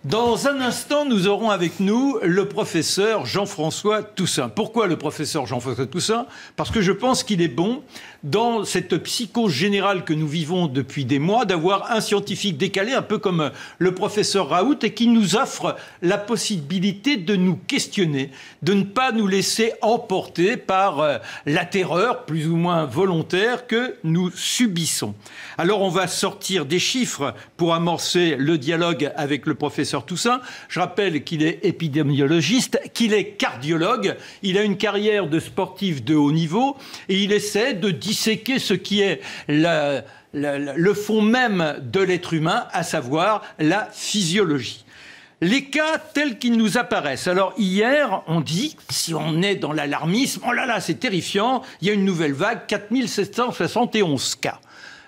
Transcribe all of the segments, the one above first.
Dans un instant, nous aurons avec nous le professeur Jean-François Toussaint. Pourquoi le professeur Jean-François Toussaint? Parce que je pense qu'il est bon, dans cette psychose générale que nous vivons depuis des mois, d'avoir un scientifique décalé, un peu comme le professeur Raoult, et qui nous offre la possibilité de nous questionner, de ne pas nous laisser emporter par la terreur, plus ou moins volontaire, que nous subissons. Alors on va sortir des chiffres pour amorcer le dialogue avec le professeur Toussaint. Je rappelle qu'il est épidémiologiste, qu'il est cardiologue, il a une carrière de sportif de haut niveau et il essaie de disséquer ce qui est le fond même de l'être humain, à savoir la physiologie. Les cas tels qu'ils nous apparaissent. Alors hier, on dit, si on est dans l'alarmisme, oh là là, c'est terrifiant, il y a une nouvelle vague, 4771 cas.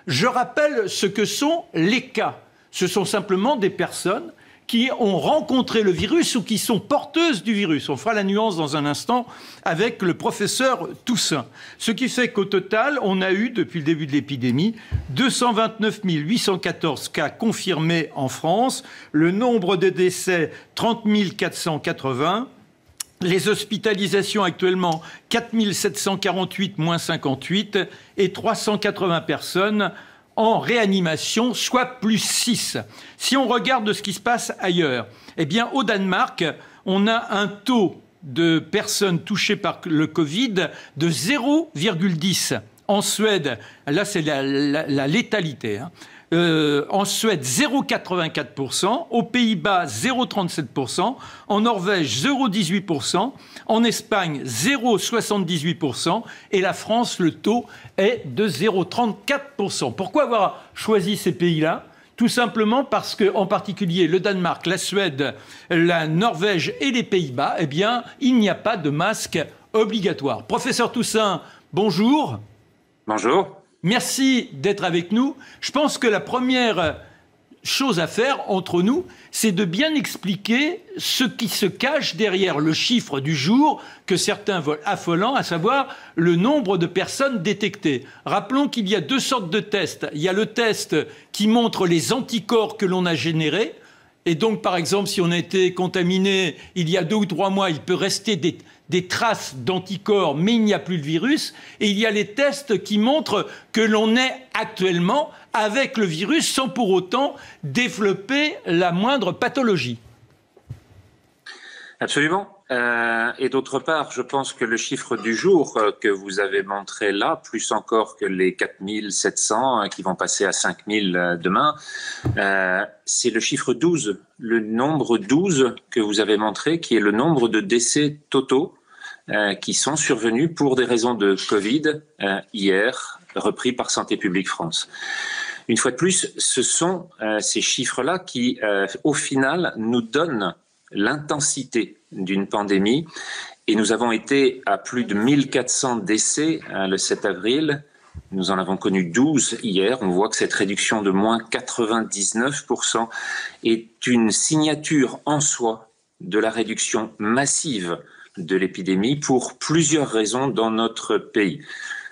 Je rappelle ce que sont les cas. Ce sont simplement des personnes qui ont rencontré le virus ou qui sont porteuses du virus. On fera la nuance dans un instant avec le professeur Toussaint. Ce qui fait qu'au total, on a eu, depuis le début de l'épidémie, 229 814 cas confirmés en France. Le nombre de décès, 30 480. Les hospitalisations actuellement, 4 748 moins 58 et 380 personnes en réanimation, soit plus 6. Si on regarde ce qui se passe ailleurs, eh bien, au Danemark, on a un taux de personnes touchées par le Covid de 0,10. En Suède, là, c'est la létalité, hein. En Suède, 0,84%, aux Pays-Bas, 0,37%, en Norvège, 0,18%, en Espagne, 0,78%, et la France, le taux est de 0,34%. Pourquoi avoir choisi ces pays-là ? Tout simplement parce que, en particulier, le Danemark, la Suède, la Norvège et les Pays-Bas, eh bien, il n'y a pas de masque obligatoire. Professeur Toussaint, bonjour. Bonjour. Merci d'être avec nous. Je pense que la première chose à faire entre nous, c'est de bien expliquer ce qui se cache derrière le chiffre du jour que certains veulent affolant, à savoir le nombre de personnes détectées. Rappelons qu'il y a deux sortes de tests. Il y a le test qui montre les anticorps que l'on a générés. Et donc, par exemple, si on a été contaminé il y a 2 ou 3 mois, il peut rester des traces d'anticorps, mais il n'y a plus le virus. Et il y a les tests qui montrent que l'on est actuellement avec le virus sans pour autant développer la moindre pathologie. Absolument. Et d'autre part, je pense que le chiffre du jour que vous avez montré là, plus encore que les 4700 qui vont passer à 5000 demain, c'est le chiffre 12, le nombre 12 que vous avez montré, qui est le nombre de décès totaux qui sont survenus pour des raisons de Covid hier, repris par Santé publique France. Une fois de plus, ce sont ces chiffres-là qui, au final, nous donnent l'intensité d'une pandémie. Et nous avons été à plus de 1400 décès le 7 avril. Nous en avons connu 12 hier. On voit que cette réduction de moins 99% est une signature en soi de la réduction massive de l'épidémie pour plusieurs raisons dans notre pays.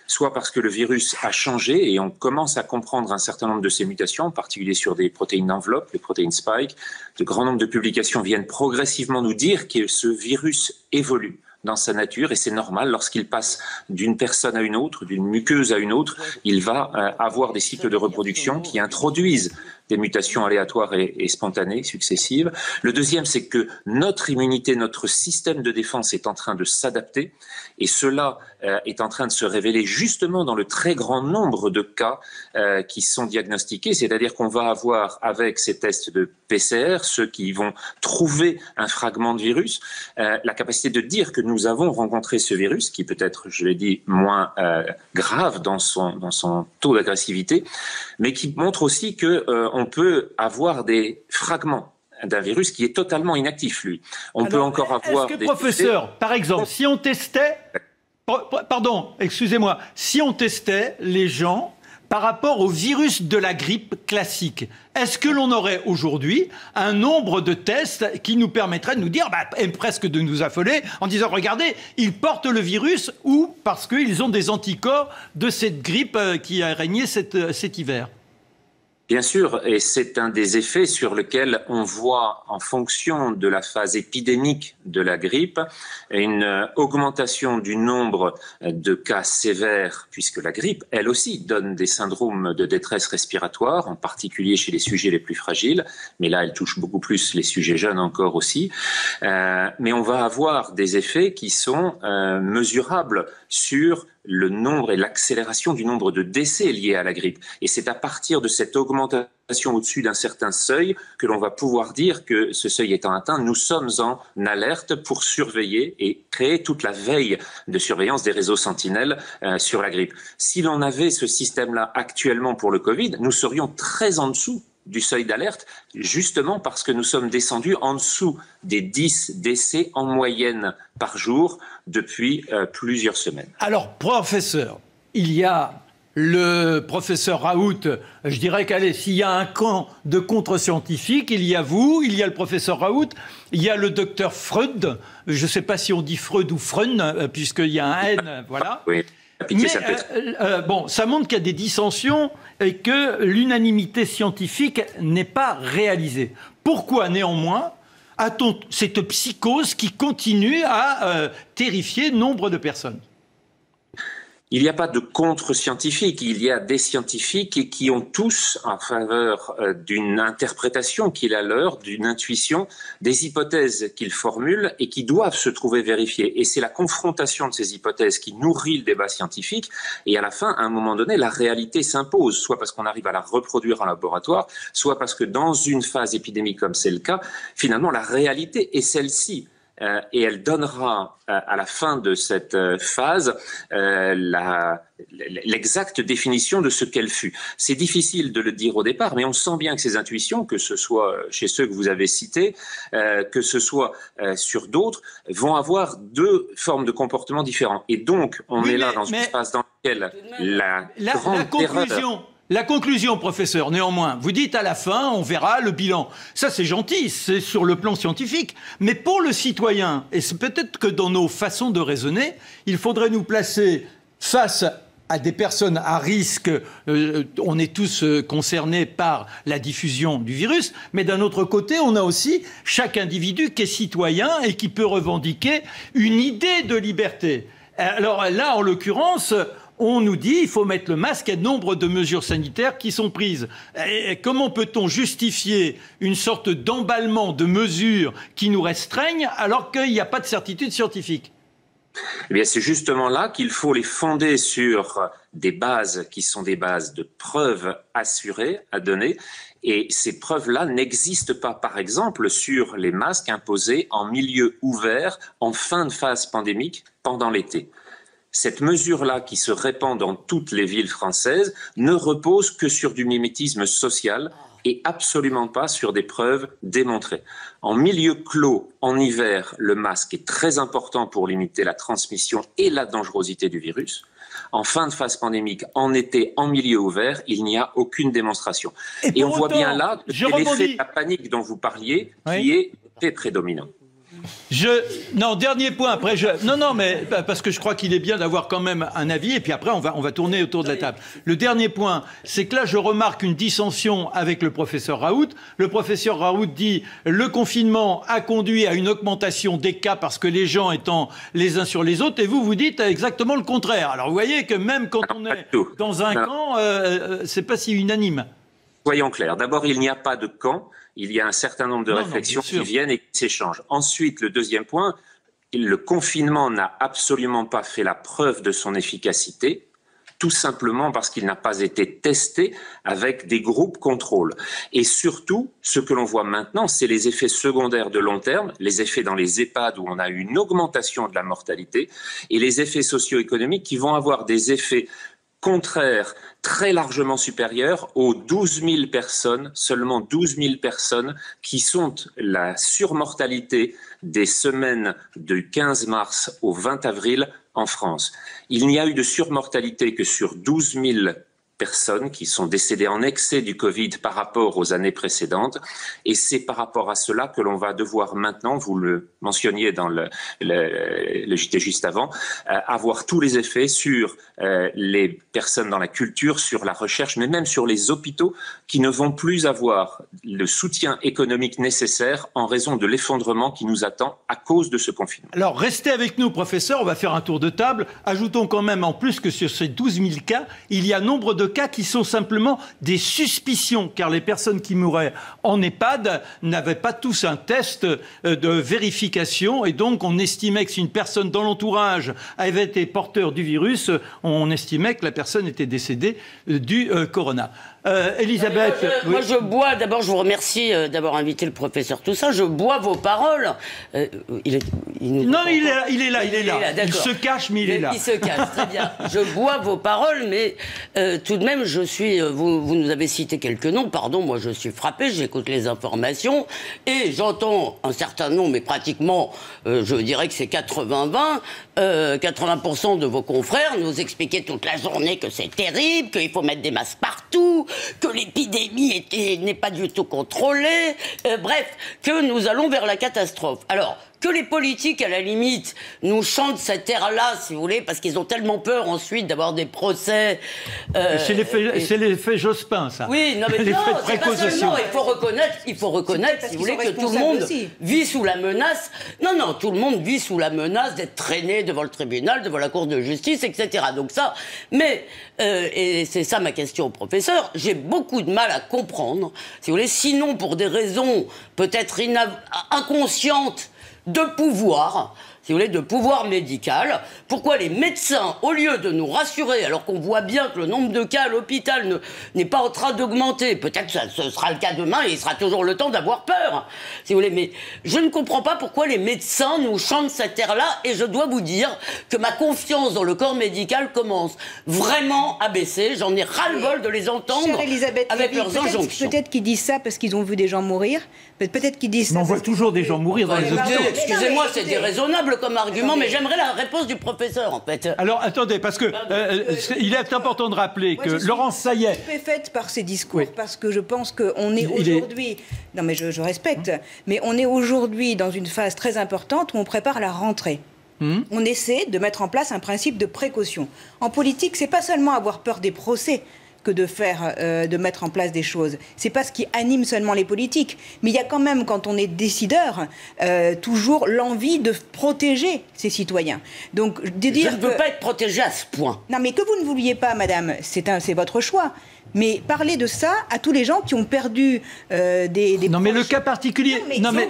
Soit parce que le virus a changé et on commence à comprendre un certain nombre de ses mutations, en particulier sur des protéines d'enveloppe, les protéines spike. De grands nombres de publications viennent progressivement nous dire que ce virus évolue dans sa nature et c'est normal lorsqu'il passe d'une personne à une autre, d'une muqueuse à une autre, il va avoir des cycles de reproduction qui introduisent des mutations aléatoires et spontanées successives. Le deuxième, c'est que notre immunité, notre système de défense est en train de s'adapter et cela est en train de se révéler justement dans le très grand nombre de cas qui sont diagnostiqués, c'est-à-dire qu'on va avoir avec ces tests de PCR, ceux qui vont trouver un fragment de virus, la capacité de dire que nous avons rencontré ce virus, qui peut être, je l'ai dit, moins grave dans son taux d'agressivité, mais qui montre aussi que on peut avoir des fragments d'un virus qui est totalement inactif, lui. On peut encore avoir des... Professeur, par exemple, si on testait... Pardon, excusez-moi. Si on testait les gens par rapport au virus de la grippe classique, est-ce que l'on aurait aujourd'hui un nombre de tests qui nous permettrait de nous dire, et presque de nous affoler, en disant, regardez, ils portent le virus ou parce qu'ils ont des anticorps de cette grippe qui a régné cet hiver? Bien sûr, et c'est un des effets sur lequel on voit, en fonction de la phase épidémique de la grippe, une augmentation du nombre de cas sévères, puisque la grippe, elle aussi, donne des syndromes de détresse respiratoire, en particulier chez les sujets les plus fragiles, mais là, elle touche beaucoup plus les sujets jeunes encore aussi. Mais on va avoir des effets qui sont mesurables sur le nombre et l'accélération du nombre de décès liés à la grippe. Et c'est à partir de cette augmentation au-dessus d'un certain seuil que l'on va pouvoir dire que ce seuil étant atteint, nous sommes en alerte pour surveiller et créer toute la veille de surveillance des réseaux sentinelles sur la grippe. Si l'on avait ce système-là actuellement pour le Covid, nous serions très en dessous du seuil d'alerte, justement parce que nous sommes descendus en dessous des 10 décès en moyenne par jour depuis plusieurs semaines. Alors, professeur, il y a le professeur Raoult. Je dirais qu'allez, s'il y a un camp de contre-scientifiques, il y a vous, il y a le professeur Raoult, il y a le docteur Freud. Je ne sais pas si on dit Freud ou Freun, puisqu'il y a un N, voilà. Oui. Mais bon, ça montre qu'il y a des dissensions et que l'unanimité scientifique n'est pas réalisée. Pourquoi, néanmoins, a-t-on cette psychose qui continue à terrifier nombre de personnes ? Il n'y a pas de contre-scientifiques, il y a des scientifiques qui ont tous en faveur d'une interprétation qui est la leur, d'une intuition, des hypothèses qu'ils formulent et qui doivent se trouver vérifiées. Et c'est la confrontation de ces hypothèses qui nourrit le débat scientifique. Et à la fin, à un moment donné, la réalité s'impose, soit parce qu'on arrive à la reproduire en laboratoire, soit parce que dans une phase épidémique comme c'est le cas, finalement, la réalité est celle-ci. Et elle donnera à la fin de cette phase l'exacte définition de ce qu'elle fut. C'est difficile de le dire au départ, mais on sent bien que ces intuitions, que ce soit chez ceux que vous avez cités, que ce soit sur d'autres, vont avoir deux formes de comportements différents. Et donc, on est là dans une phase dans laquelle la conclusion... La conclusion, professeur, néanmoins, vous dites à la fin, on verra le bilan. Ça, c'est gentil, c'est sur le plan scientifique. Mais pour le citoyen, et c'est peut-être que dans nos façons de raisonner, il faudrait nous placer face à des personnes à risque. On est tous concernés par la diffusion du virus. Mais d'un autre côté, on a aussi chaque individu qui est citoyen et qui peut revendiquer une idée de liberté. Alors là, en l'occurrence... on nous dit qu'il faut mettre le masque, il y a nombre de mesures sanitaires qui sont prises. Et comment peut-on justifier une sorte d'emballement de mesures qui nous restreignent alors qu'il n'y a pas de certitude scientifique ? Eh bien, c'est justement là qu'il faut les fonder sur des bases qui sont des bases de preuves assurées à donner. Et ces preuves-là n'existent pas, par exemple, sur les masques imposés en milieu ouvert en fin de phase pandémique pendant l'été. Cette mesure-là, qui se répand dans toutes les villes françaises, ne repose que sur du mimétisme social et absolument pas sur des preuves démontrées. En milieu clos, en hiver, le masque est très important pour limiter la transmission et la dangerosité du virus. En fin de phase pandémique, en été, en milieu ouvert, il n'y a aucune démonstration. Et on voit bien là l'effet de la panique dont vous parliez, qui est très prédominant. Non, dernier point, après Non, mais parce que je crois qu'il est bien d'avoir quand même un avis, et puis après on va tourner autour de la table. Le dernier point, c'est que là je remarque une dissension avec le professeur Raoult. Le professeur Raoult dit « le confinement a conduit à une augmentation des cas parce que les gens étant les uns sur les autres », et vous dites exactement le contraire. Alors vous voyez que même quand on est dans un camp, c'est pas si unanime. Soyons clairs, d'abord il n'y a pas de camp. Il y a un certain nombre de réflexions qui viennent et qui s'échangent. Ensuite, le deuxième point, le confinement n'a absolument pas fait la preuve de son efficacité, tout simplement parce qu'il n'a pas été testé avec des groupes contrôle. Et surtout, ce que l'on voit maintenant, c'est les effets secondaires de long terme, les effets dans les EHPAD où on a eu une augmentation de la mortalité, et les effets socio-économiques qui vont avoir des effets contraire très largement supérieur aux 12 000 personnes, seulement 12 000 personnes qui sont la surmortalité des semaines du 15 mars au 20 avril en France. Il n'y a eu de surmortalité que sur 12 000 personnes qui sont décédées en excès du Covid par rapport aux années précédentes. Et c'est par rapport à cela que l'on va devoir maintenant, vous le mentionniez dans le JT juste avant, avoir tous les effets sur les personnes dans la culture, sur la recherche, mais même sur les hôpitaux qui ne vont plus avoir le soutien économique nécessaire en raison de l'effondrement qui nous attend à cause de ce confinement. Alors, restez avec nous, professeur, on va faire un tour de table. Ajoutons quand même, en plus, que sur ces 12 000 cas, il y a nombre de cas qui sont simplement des suspicions, car les personnes qui mouraient en EHPAD n'avaient pas tous un test de vérification, et donc on estimait que si une personne dans l'entourage avait été porteur du virus, on estimait que la personne était décédée du corona. Elisabeth, moi je bois, d'abord je vous remercie d'avoir invité le professeur Toussaint, je bois vos paroles. Non, il est là. Il se cache, mais il est là. Il se cache, très bien. Je bois vos paroles, mais tout de même, vous nous avez cité quelques noms, pardon, moi je suis frappé, j'écoute les informations, et j'entends un certain nombre, mais pratiquement, je dirais que c'est 80-20, 80% de vos confrères nous expliquaient toute la journée que c'est terrible, qu'il faut mettre des masques partout, que l'épidémie n'est pas du tout contrôlée, bref, que nous allons vers la catastrophe. Alors, que les politiques, à la limite, nous chantent cette ère-là, si vous voulez, parce qu'ils ont tellement peur ensuite d'avoir des procès. C'est l'effet Jospin, ça. Oui, non, mais non, c'est pas seulement. Il faut reconnaître, si vous voulez, que tout le monde vit sous la menace. Non, tout le monde vit sous la menace d'être traîné devant le tribunal, devant la cour de justice, etc. Donc ça, mais, et c'est ça ma question au professeur, j'ai beaucoup de mal à comprendre, si vous voulez, sinon pour des raisons peut-être inconscientes, de pouvoir, si vous voulez, de pouvoir médical. Pourquoi les médecins, au lieu de nous rassurer, alors qu'on voit bien que le nombre de cas à l'hôpital n'est pas en train d'augmenter, peut-être que ce sera le cas demain et il sera toujours le temps d'avoir peur, si vous voulez, mais je ne comprends pas pourquoi les médecins nous chantent cette ère-là, et je dois vous dire que ma confiance dans le corps médical commence vraiment à baisser. J'en ai ras-le-bol de les entendre avec leurs injonctions. Peut-être qu'ils disent ça parce qu'ils ont vu des gens mourir. Peut-être qu'ils disent ça. On voit toujours des gens mourir dans les hôpitaux. Excusez-moi, c'est déraisonnable comme argument, mais j'aimerais la réponse du professeur, en fait. Alors, attendez, parce que il est important de rappeler que Laurence Sayet... Je suis stupéfaite par ces discours, parce que je pense qu'on est aujourd'hui... Non, mais je respecte, mais on est aujourd'hui dans une phase très importante où on prépare la rentrée. On essaie de mettre en place un principe de précaution. En politique, c'est pas seulement avoir peur des procès que de mettre en place des choses. C'est pas ce qui anime seulement les politiques. Mais il y a quand même, quand on est décideur, toujours l'envie de protéger ses citoyens. Donc, de dire je ne veux pas être protégé à ce point. Non, mais que vous ne vouliez pas, madame, c'est votre choix. Mais parlez de ça à tous les gens qui ont perdu des non, mais le cas particulier... Non, mais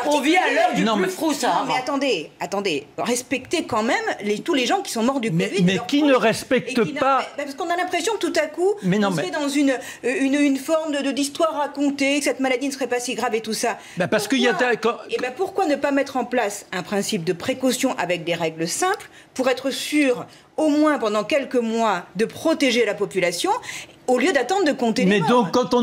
on vit à l'heure du plus froussard. Non, mais attendez. Respectez quand même tous les gens qui sont morts du Covid. Mais qui ne respecte pas... Parce qu'on a l'impression que tout à coup, on serait dans une forme d'histoire racontée, que cette maladie ne serait pas si grave et tout ça. Parce qu'il y a... pourquoi ne pas mettre en place un principe de précaution avec des règles simples pour être sûr, au moins pendant quelques mois, de protéger la population, au lieu d'attendre de compter les morts. Mais donc, quand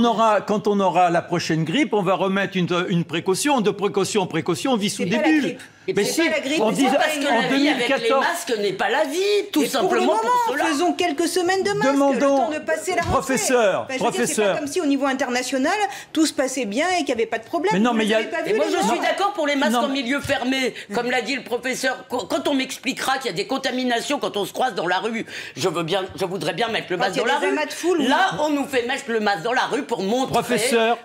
on aura la prochaine grippe, on va remettre une précaution. De précaution en précaution, on vit sous des bulles. Mais si, parce que la vie avec les masques n'est pas la vie, tout simplement. Pour le moment, faisons quelques semaines de masques, le temps de passer la rentrée. Professeur. C'est pas comme si au niveau international, tout se passait bien et qu'il n'y avait pas de problème. Mais non, mais moi, je suis d'accord pour les masques en milieu fermé, comme l'a dit le professeur. Quand on m'expliquera qu'il y a des contaminations quand on se croise dans la rue, je voudrais bien mettre le masque dans la rue. Là, on nous fait mettre le masque dans la rue pour montrer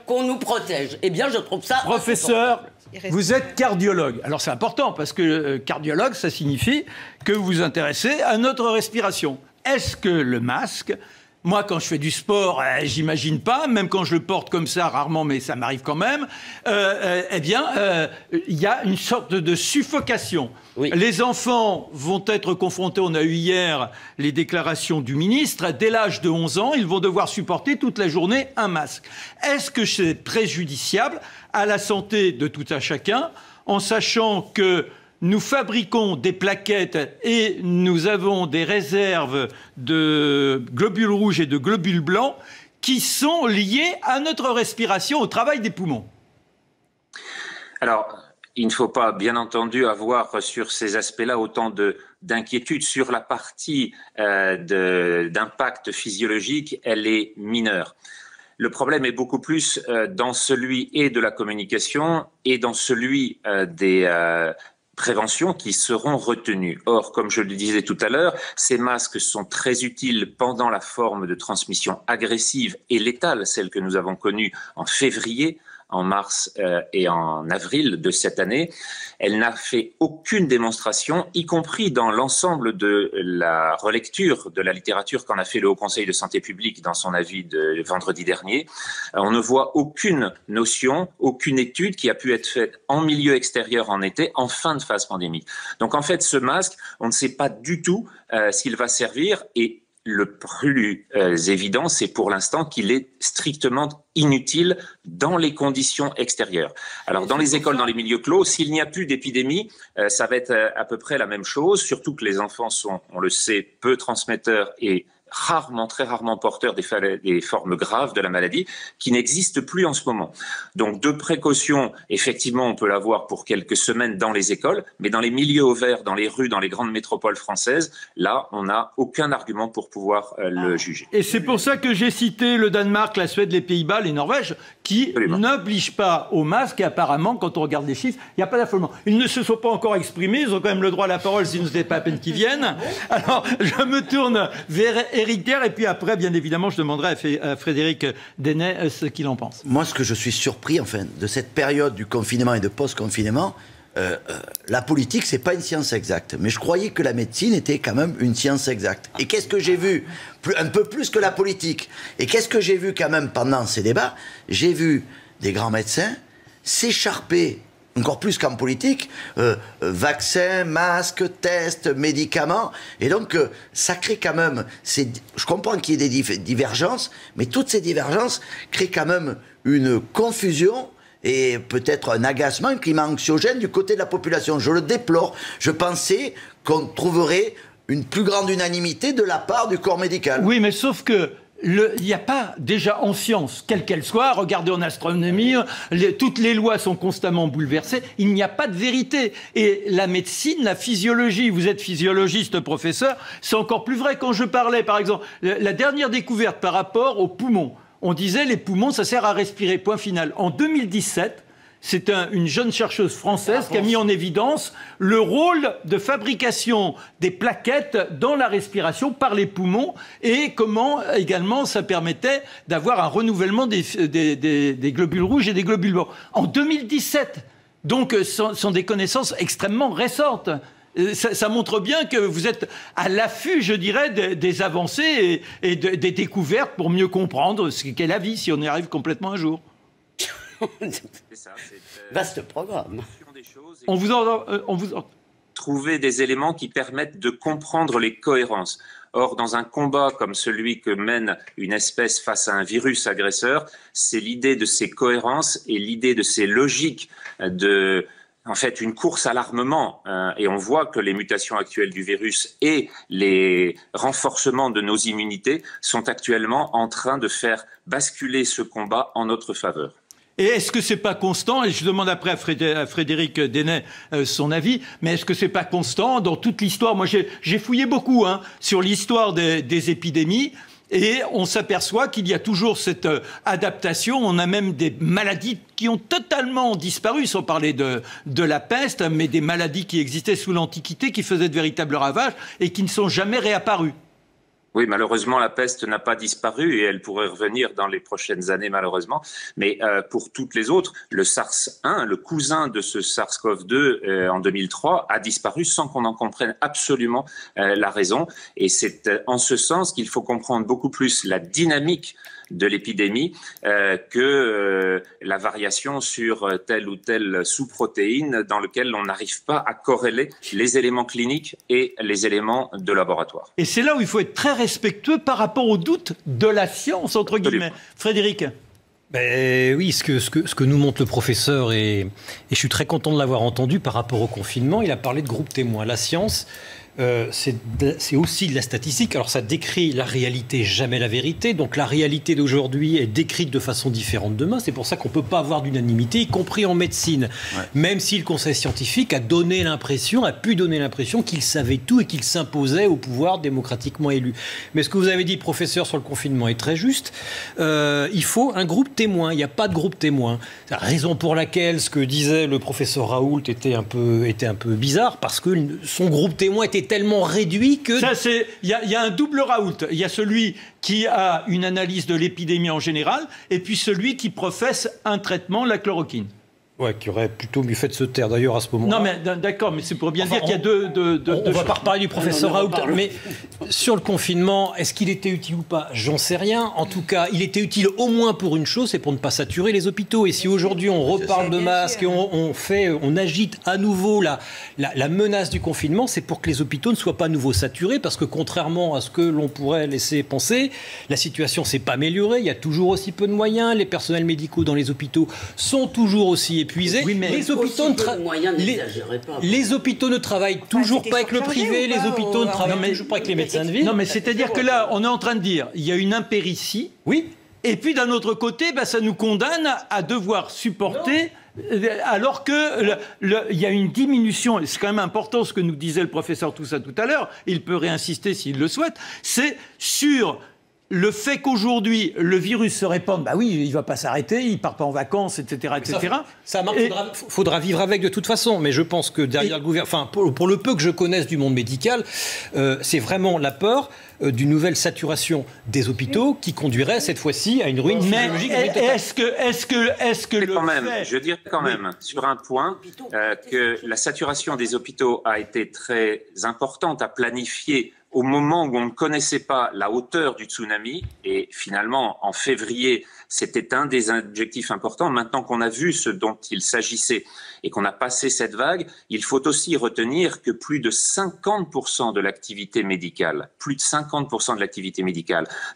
qu'on nous protège. Eh bien, je trouve ça... Professeur, vous êtes cardiologue. Alors c'est important parce que cardiologue, ça signifie que vous vous intéressez à notre respiration. Est-ce que le masque, moi quand je fais du sport, j'imagine pas, même quand je le porte comme ça, rarement, mais ça m'arrive quand même, il y a une sorte de suffocation. Oui. Les enfants vont être confrontés, on a eu hier les déclarations du ministre, dès l'âge de 11 ans, ils vont devoir supporter toute la journée un masque. Est-ce que c'est préjudiciable à la santé de tout un chacun, en sachant que nous fabriquons des plaquettes et nous avons des réserves de globules rouges et de globules blancs qui sont liés à notre respiration, au travail des poumons? Alors, il ne faut pas, bien entendu, avoir sur ces aspects-là autant d'inquiétude. Sur la partie d'impact physiologique, elle est mineure. Le problème est beaucoup plus dans celui de la communication et dans celui des préventions qui seront retenues. Or, comme je le disais tout à l'heure, ces masques sont très utiles pendant la forme de transmission agressive et létale, celle que nous avons connue en février, en mars et en avril de cette année. Elle n'a fait aucune démonstration, y compris dans l'ensemble de la relecture de la littérature qu'en a fait le Haut Conseil de santé publique dans son avis de vendredi dernier. On ne voit aucune notion, aucune étude qui a pu être faite en milieu extérieur en été, en fin de phase pandémique. Donc en fait, ce masque, on ne sait pas du tout s'il va servir, et le plus évident, c'est pour l'instant qu'il est strictement inutile dans les conditions extérieures. Alors, dans les écoles, dans les milieux clos, s'il n'y a plus d'épidémie, ça va être à peu près la même chose, surtout que les enfants sont, on le sait, peu transmetteurs et très rarement porteurs des formes graves de la maladie, qui n'existent plus en ce moment. Donc, de précautions, effectivement, on peut l'avoir pour quelques semaines dans les écoles, mais dans les milieux ouverts, dans les rues, dans les grandes métropoles françaises, là, on n'a aucun argument pour pouvoir le juger. Et c'est pour ça que j'ai cité le Danemark, la Suède, les Pays-Bas, les Norvèges, qui n'obligent pas au masque, et apparemment, quand on regarde les chiffres, il n'y a pas d'affolement. Ils ne se sont pas encore exprimés, ils ont quand même le droit à la parole, sinon ce n'est pas à peine qu'ils viennent. Alors, je me tourne vers Éric Thiers, et puis après, bien évidemment, je demanderai à Frédéric Deney ce qu'il en pense. Moi, ce que je suis surpris, enfin, de cette période du confinement et de post-confinement, la politique, c'est pas une science exacte. Mais je croyais que la médecine était quand même une science exacte. Et qu'est-ce que j'ai vu? Un peu plus que la politique. Et qu'est-ce que j'ai vu quand même pendant ces débats? J'ai vu des grands médecins s'écharper, encore plus qu'en politique, vaccins, masques, tests, médicaments. Et donc, ça crée quand même... Je comprends qu'il y ait des divergences, mais toutes ces divergences créent quand même une confusion et peut-être un agacement, un climat anxiogène du côté de la population. Je le déplore. Je pensais qu'on trouverait une plus grande unanimité de la part du corps médical. Oui, mais sauf que il n'y a pas, déjà en science, quelle qu'elle soit, regardez en astronomie, toutes les lois sont constamment bouleversées, il n'y a pas de vérité. Et la médecine, la physiologie, vous êtes physiologiste, professeur, c'est encore plus vrai. Quand je parlais, par exemple, la dernière découverte par rapport aux poumons, on disait les poumons, ça sert à respirer, point final. En 2017, c'est une jeune chercheuse française qui a mis en évidence le rôle de fabrication des plaquettes dans la respiration par les poumons et comment également ça permettait d'avoir un renouvellement des globules rouges et des globules blancs. En 2017, donc ce sont des connaissances extrêmement récentes. Ça montre bien que vous êtes à l'affût, je dirais, des avancées et des découvertes pour mieux comprendre ce qu'est la vie, si on y arrive complètement un jour. Vaste programme. On vous Trouver des éléments qui permettent de comprendre les cohérences. Or, dans un combat comme celui que mène une espèce face à un virus agresseur, c'est l'idée de ces cohérences et l'idée de ces logiques en fait, une course à l'armement, et on voit que les mutations actuelles du virus et les renforcements de nos immunités sont actuellement en train de faire basculer ce combat en notre faveur. Et est-ce que c'est pas constant, et je demande après à Frédéric Deney son avis, mais est-ce que c'est pas constant dans toute l'histoire? Moi, j'ai fouillé beaucoup sur l'histoire des épidémies. Et on s'aperçoit qu'il y a toujours cette adaptation. On a même des maladies qui ont totalement disparu, sans parler de la peste, mais des maladies qui existaient sous l'Antiquité, qui faisaient de véritables ravages et qui ne sont jamais réapparues. Oui, malheureusement, la peste n'a pas disparu et elle pourrait revenir dans les prochaines années, malheureusement. Mais pour toutes les autres, le SARS-1, le cousin de ce SARS-CoV-2 en 2003, a disparu sans qu'on en comprenne absolument la raison. Et c'est en ce sens qu'il faut comprendre beaucoup plus la dynamique de l'épidémie que la variation sur telle ou telle sous-protéine dans lequel on n'arrive pas à corréler les éléments cliniques et les éléments de laboratoire. Et c'est là où il faut être très respectueux par rapport aux doutes de la science, entre guillemets. Frédéric? Oui, ce que nous montre le professeur, et je suis très content de l'avoir entendu par rapport au confinement, il a parlé de groupe témoin. La science, c'est aussi de la statistique. Alors ça décrit la réalité, jamais la vérité. Donc la réalité d'aujourd'hui est décrite de façon différente demain. C'est pour ça qu'on ne peut pas avoir d'unanimité, y compris en médecine. Ouais. Même si le Conseil scientifique a pu donner l'impression qu'il savait tout et qu'il s'imposait au pouvoir démocratiquement élu. Mais ce que vous avez dit, professeur, sur le confinement est très juste. Il faut un groupe témoin. Il n'y a pas de groupe témoin. C'est la raison pour laquelle ce que disait le professeur Raoult était un peu bizarre, parce que son groupe témoin était tellement réduit que... Il y a un double Raoult. Il y a celui qui a une analyse de l'épidémie en général, et puis celui qui professe un traitement, la chloroquine. Ouais, qui aurait plutôt mieux fait de se taire d'ailleurs à ce moment-là. Non, mais d'accord, mais c'est pour bien dire qu'il y a deux on ne va pas reparler du professeur Raoult, mais sur le confinement, est-ce qu'il était utile ou pas? J'en sais rien. En tout cas, il était utile au moins pour une chose, c'est pour ne pas saturer les hôpitaux. Et si aujourd'hui on reparle de masques et on agite à nouveau la menace du confinement, c'est pour que les hôpitaux ne soient pas à nouveau saturés, parce que contrairement à ce que l'on pourrait laisser penser, la situation ne s'est pas améliorée. Il y a toujours aussi peu de moyens. Les personnels médicaux dans les hôpitaux sont toujours aussi épuisés. Oui, mais les hôpitaux ne travaillent toujours pas avec le privé, les hôpitaux ne travaillent toujours pas avec les médecins de ville. Non, mais c'est-à-dire que là, on est en train de dire, il y a une impéritie, oui, et puis d'un autre côté, ça nous condamne à devoir supporter, alors que il y a une diminution, c'est quand même important ce que nous disait le professeur Toussaint tout à l'heure, il peut réinsister s'il le souhaite, c'est sur... Le fait qu'aujourd'hui, le virus se répande, oui, il ne va pas s'arrêter, il ne part pas en vacances, etc. etc. Ça marche, faudra vivre avec de toute façon. Mais je pense que derrière le gouvernement, pour le peu que je connaisse du monde médical, c'est vraiment la peur d'une nouvelle saturation des hôpitaux qui conduirait cette fois-ci à une ruine physiologique. Je dirais quand même, sur un point, que la saturation des hôpitaux a été très importante à planifier au moment où on ne connaissait pas la hauteur du tsunami, et finalement, en février, c'était un des objectifs importants. Maintenant qu'on a vu ce dont il s'agissait et qu'on a passé cette vague, il faut aussi retenir que plus de 50% de l'activité médicale,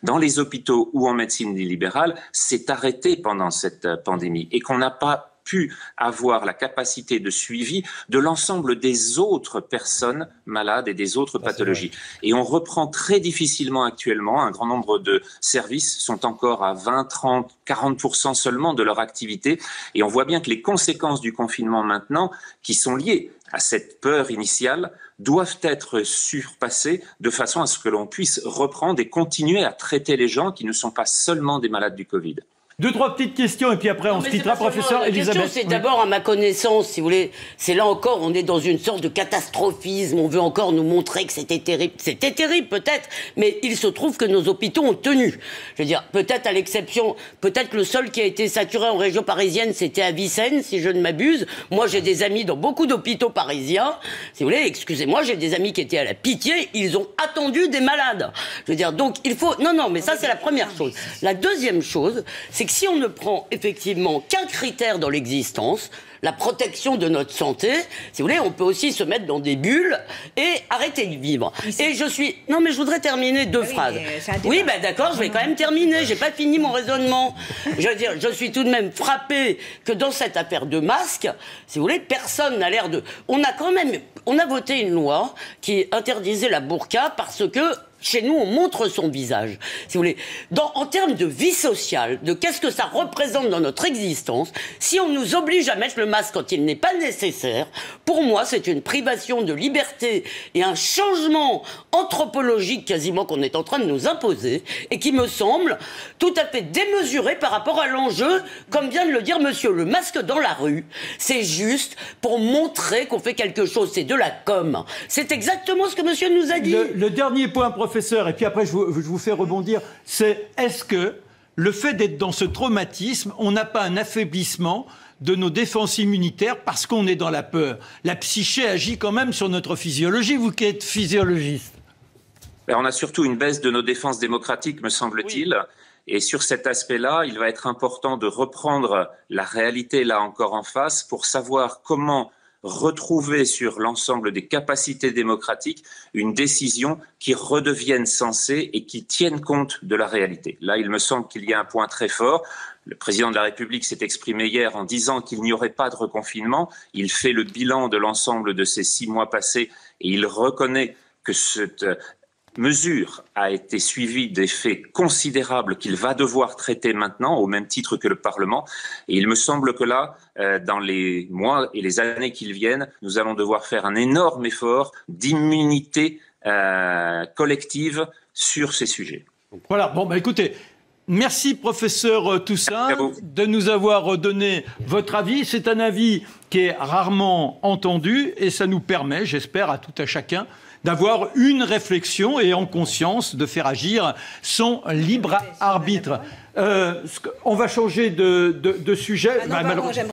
dans les hôpitaux ou en médecine libérale, s'est arrêtée pendant cette pandémie, et qu'on n'a pas pu avoir la capacité de suivi de l'ensemble des autres personnes malades et des autres pathologies. Et on reprend très difficilement actuellement. Un grand nombre de services sont encore à 20, 30, 40% seulement de leur activité. Et on voit bien que les conséquences du confinement maintenant, qui sont liées à cette peur initiale, doivent être surpassées de façon à ce que l'on puisse reprendre et continuer à traiter les gens qui ne sont pas seulement des malades du Covid. Deux, trois petites questions et puis après on se quittera, professeur Elisabeth. C'est d'abord, à ma connaissance, si vous voulez, c'est là encore, on est dans une sorte de catastrophisme, on veut encore nous montrer que c'était terrible. C'était terrible peut-être, mais il se trouve que nos hôpitaux ont tenu. Je veux dire, peut-être à l'exception, peut-être que le seul qui a été saturé en région parisienne, c'était à Vicenne, si je ne m'abuse. Moi, j'ai des amis dans beaucoup d'hôpitaux parisiens. Si vous voulez, excusez-moi, j'ai des amis qui étaient à la Pitié, ils ont attendu des malades. Je veux dire, donc il faut... Non, mais ça c'est la première chose. La deuxième chose, c'est que si on ne prend effectivement qu'un critère dans l'existence, la protection de notre santé, si vous voulez, on peut aussi se mettre dans des bulles et arrêter de vivre. Et je suis... Non, mais je voudrais terminer deux phrases. Oui, d'accord, je vais quand même terminer. J'ai pas fini mon raisonnement. Je veux dire, je suis tout de même frappé que dans cette affaire de masques, si vous voulez, personne n'a l'air de... On a voté une loi qui interdisait la burqa parce que chez nous, on montre son visage, si vous voulez. En termes de vie sociale, de qu'est-ce que ça représente dans notre existence, si on nous oblige à mettre le masque quand il n'est pas nécessaire, pour moi, c'est une privation de liberté et un changement anthropologique quasiment qu'on est en train de nous imposer et qui me semble tout à fait démesuré par rapport à l'enjeu, comme vient de le dire monsieur. Le masque dans la rue, c'est juste pour montrer qu'on fait quelque chose. C'est de la com. C'est exactement ce que monsieur nous a dit. Le dernier point, professeur, et puis après je vous fais rebondir, c'est est-ce que le fait d'être dans ce traumatisme, on n'a pas un affaiblissement de nos défenses immunitaires parce qu'on est dans la peur? La psyché agit quand même sur notre physiologie, vous qui êtes physiologiste. On a surtout une baisse de nos défenses démocratiques, me semble-t-il. Oui. Et sur cet aspect-là, il va être important de reprendre la réalité là encore en face pour savoir comment retrouver sur l'ensemble des capacités démocratiques une décision qui redevienne sensée et qui tienne compte de la réalité. Là, il me semble qu'il y a un point très fort. Le président de la République s'est exprimé hier en disant qu'il n'y aurait pas de reconfinement. Il fait le bilan de l'ensemble de ces 6 mois passés et il reconnaît que cette mesure a été suivie d'effets considérables qu'il va devoir traiter maintenant, au même titre que le Parlement. Et il me semble que là, dans les mois et les années qui viennent, nous allons devoir faire un énorme effort d'immunité collective sur ces sujets. Voilà, bon, bah écoutez, merci professeur Toussaint de nous avoir donné votre avis. C'est un avis qui est rarement entendu et ça nous permet, j'espère, à tout à chacun, d'avoir une réflexion et en conscience de faire agir son libre arbitre. On va changer de sujet.